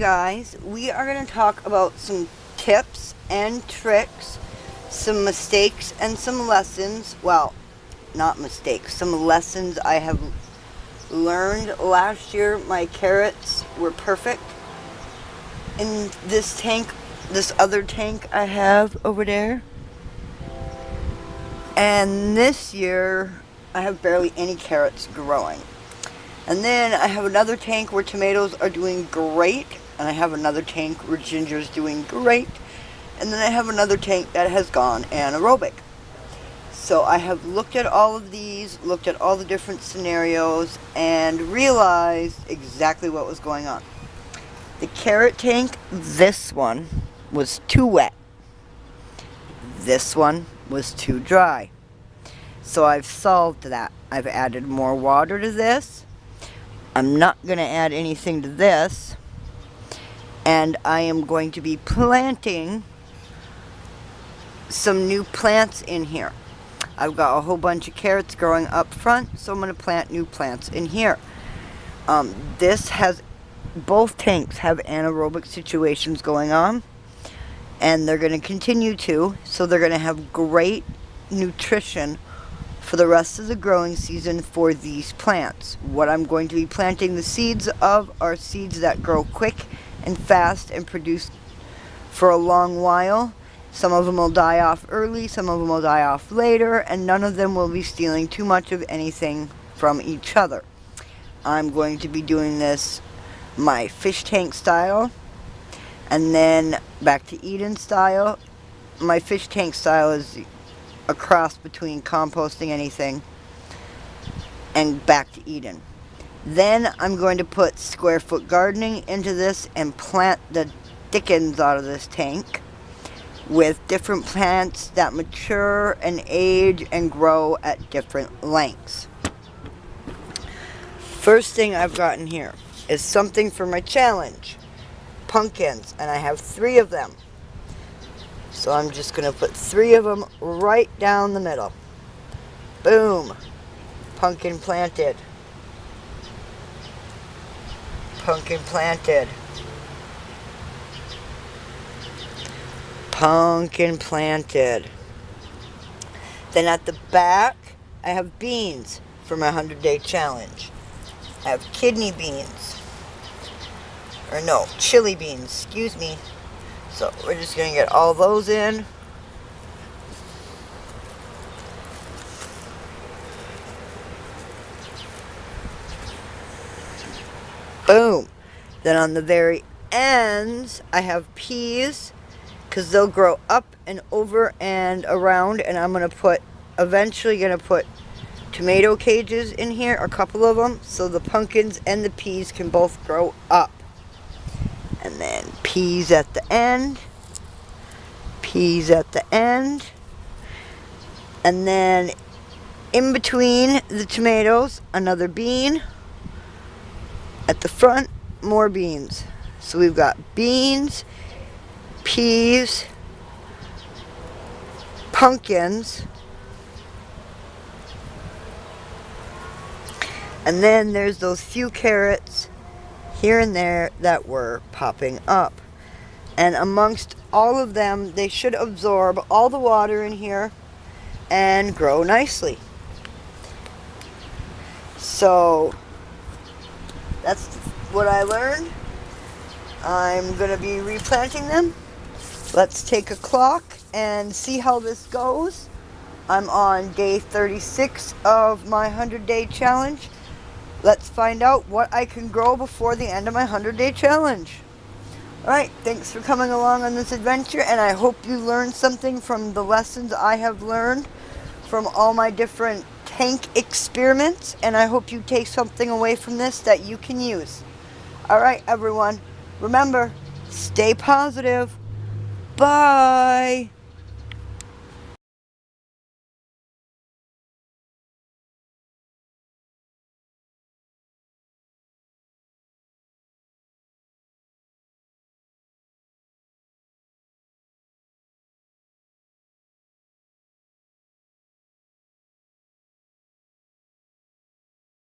guys, we are going to talk about some tips and tricks, some mistakes and some lessons. Well, not mistakes, some lessons I have learned. Last year my carrots were perfect in this tank, this other tank I have over there. And this year I have barely any carrots growing. And then I have another tank where tomatoes are doing great. And I have another tank where ginger's doing great. And then I have another tank that has gone anaerobic. So I have looked at all of these, looked at all the different scenarios, and realized exactly what was going on. The carrot tank, this one, was too wet. This one was too dry. So I've solved that. I've added more water to this. I'm not going to add anything to this. And I am going to be planting some new plants in here. I've got a whole bunch of carrots growing up front, so I'm going to plant new plants in here. Both tanks have anaerobic situations going on, and they're going to continue to, so they're going to have great nutrition for the rest of the growing season for these plants. What I'm going to be planting the seeds of are seeds that grow quick and fast and produce for a long while. Some of them will die off early, some of them will die off later, and none of them will be stealing too much of anything from each other. I'm going to be doing this my fish tank style, and then back to Eden style. My fish tank style is a cross between composting anything and back to Eden. Then I'm going to put square foot gardening into this and plant the dickens out of this tank with different plants that mature and age and grow at different lengths. First thing I've got in here is something for my challenge. Pumpkins, and I have 3 of them. So I'm just going to put 3 of them right down the middle. Boom. Pumpkin planted. Pumpkin planted. Pumpkin planted. Then at the back, I have beans for my 100-day challenge. I have kidney beans. Or no, chili beans, excuse me. So we're just going to get all those in. Boom. Then on the very ends, I have peas, because they'll grow up and over and around, and I'm eventually going to put tomato cages in here, a couple of them, so the pumpkins and the peas can both grow up. And then peas at the end. Peas at the end. And then in between the tomatoes, another bean. At the front, more beans. So we've got beans, peas, pumpkins, and then there's those few carrots here and there that were popping up. And amongst all of them, they should absorb all the water in here and grow nicely. So that's what I learned. I'm going to be replanting them. Let's take a clock and see how this goes. I'm on day 36 of my 100-day challenge. Let's find out what I can grow before the end of my 100-day challenge. Alright, thanks for coming along on this adventure, and I hope you learned something from the lessons I have learned from all my different tank experiments, and I hope you take something away from this that you can use. Alright, everyone, remember, stay positive. Bye!